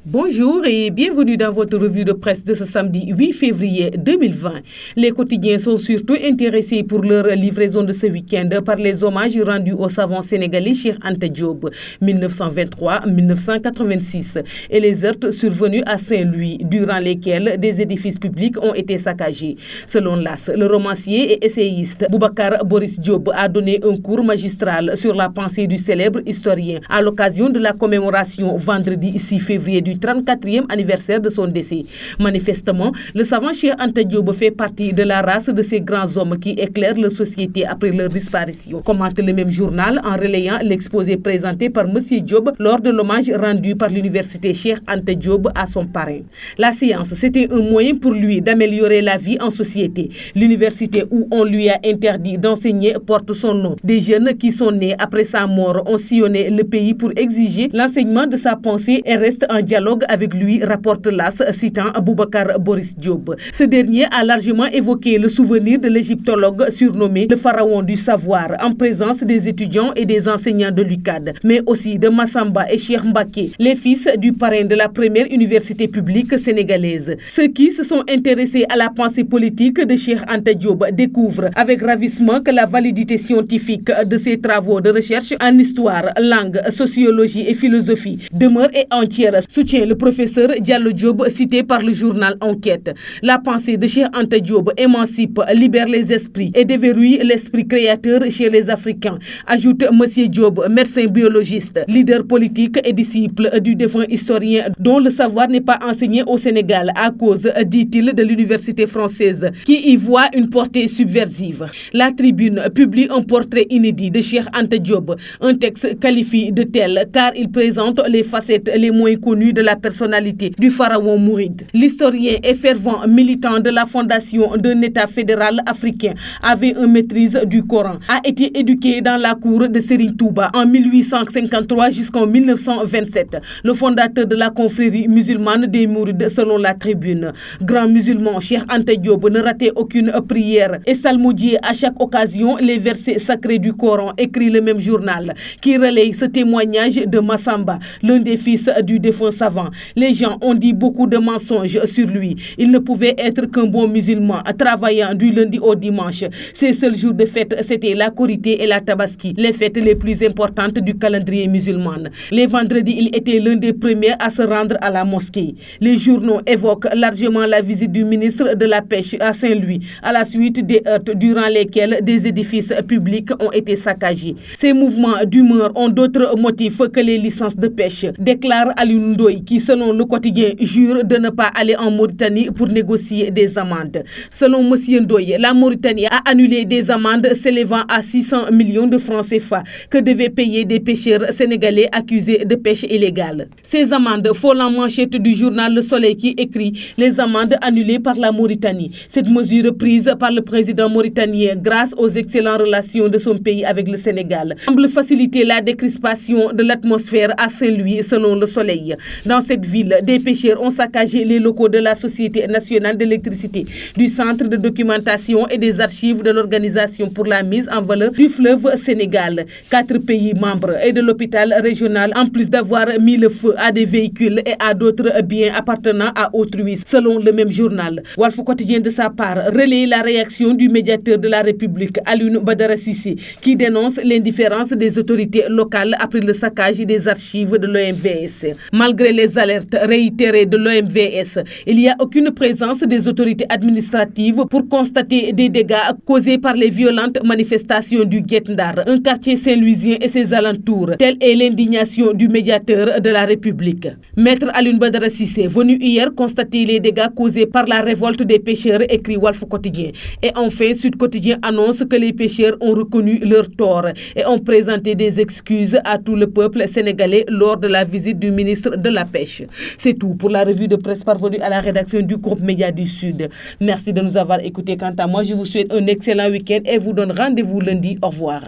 Bonjour et bienvenue dans votre revue de presse de ce samedi 8 février 2020. Les quotidiens sont surtout intéressés pour leur livraison de ce week-end par les hommages rendus au savant sénégalais Cheikh Anta Diop, 1923-1986, et les heurts survenus à Saint-Louis, durant lesquels des édifices publics ont été saccagés. Selon l'AS, le romancier et essayiste Boubacar Boris Diop a donné un cours magistral sur la pensée du célèbre historien à l'occasion de la commémoration vendredi 6 février du 34e anniversaire de son décès. Manifestement, le savant Cheikh Anta Diop fait partie de la race de ces grands hommes qui éclairent la société après leur disparition. Commente le même journal en relayant l'exposé présenté par M. Diop lors de l'hommage rendu par l'université Cheikh Anta Diop à son parrain. La science, c'était un moyen pour lui d'améliorer la vie en société. L'université où on lui a interdit d'enseigner porte son nom. Des jeunes qui sont nés après sa mort ont sillonné le pays pour exiger l'enseignement de sa pensée et restent en dialogue avec lui, rapporte l'AS, citant Boubacar Boris Diop. Ce dernier a largement évoqué le souvenir de l'égyptologue surnommé le pharaon du savoir en présence des étudiants et des enseignants de l'UCAD, mais aussi de Massamba et Cheikh Mbacké, les fils du parrain de la première université publique sénégalaise. Ceux qui se sont intéressés à la pensée politique de Cheikh Anta Diop découvrent avec ravissement que la validité scientifique de ses travaux de recherche en histoire, langue, sociologie et philosophie demeure et entière, soutient le professeur Diallo Diop cité par le journal Enquête. La pensée de Cheikh Anta Diop émancipe, libère les esprits et déverrouille l'esprit créateur chez les Africains, ajoute M. Diop, médecin biologiste, leader politique et disciple du défunt historien dont le savoir n'est pas enseigné au Sénégal à cause, dit-il, de l'université française qui y voit une portée subversive. La Tribune publie un portrait inédit de Cheikh Anta Diop. Un texte qualifie de tel car il présente les facettes les moins connues de la personnalité du pharaon mouride. L'historien et fervent militant de la fondation d'un État fédéral africain avait une maîtrise du Coran, a été éduqué dans la cour de Serigne Touba en 1853 jusqu'en 1927, le fondateur de la confrérie musulmane des Mourides selon la Tribune. Grand musulman, Cheikh Anta Diop ne ratait aucune prière et salmodiait à chaque occasion les versets sacrés du Coran, écrit le même journal, qui relaye ce témoignage de Massamba, l'un des fils du défunt savant. Les gens ont dit beaucoup de mensonges sur lui. Il ne pouvait être qu'un bon musulman, travaillant du lundi au dimanche. Ses seuls jours de fête, c'était la Korité et la Tabaski, les fêtes les plus importantes du calendrier musulman. Les vendredis, il était l'un des premiers à se rendre à la mosquée. Les journaux évoquent largement la visite du ministre de la Pêche à Saint-Louis, à la suite des heurts durant lesquels des édifices publics ont été saccagés. Ces mouvements d'humeur ont d'autres motifs que les licences de pêche, déclare Alioune Ndoye, qui, selon le quotidien, jure de ne pas aller en Mauritanie pour négocier des amendes. Selon M. Ndoye, la Mauritanie a annulé des amendes s'élevant à 600 millions de francs CFA que devaient payer des pêcheurs sénégalais accusés de pêche illégale. Ces amendes font la manchette du journal Le Soleil qui écrit « Les amendes annulées par la Mauritanie ». Cette mesure prise par le président mauritanien grâce aux excellentes relations de son pays avec le Sénégal semble faciliter la décrispation de l'atmosphère à Saint-Louis selon Le Soleil. Dans cette ville, des pêcheurs ont saccagé les locaux de la Société nationale d'électricité, du Centre de documentation et des archives de l'Organisation pour la mise en valeur du fleuve Sénégal, 4 pays membres et de l'hôpital régional, en plus d'avoir mis le feu à des véhicules et à d'autres biens appartenant à autrui, selon le même journal. Walf Quotidien, de sa part, relaie la réaction du médiateur de la République, Alioune Badara Cissé, qui dénonce l'indifférence des autorités locales après le saccage des archives de l'OMVS. Malgré les alertes réitérées de l'OMVS, il n'y a aucune présence des autorités administratives pour constater des dégâts causés par les violentes manifestations du Guet Ndar, un quartier saint-louisien et ses alentours. Telle est l'indignation du médiateur de la République. Maître Alioune Badara Cissé, venu hier constater les dégâts causés par la révolte des pêcheurs, écrit Walf Quotidien. Et enfin, Sud Quotidien annonce que les pêcheurs ont reconnu leur tort et ont présenté des excuses à tout le peuple sénégalais lors de la visite du ministre de la Pêche. C'est tout pour la revue de presse parvenue à la rédaction du groupe Média du Sud. Merci de nous avoir écoutés. Quant à moi, je vous souhaite un excellent week-end et vous donne rendez-vous lundi. Au revoir.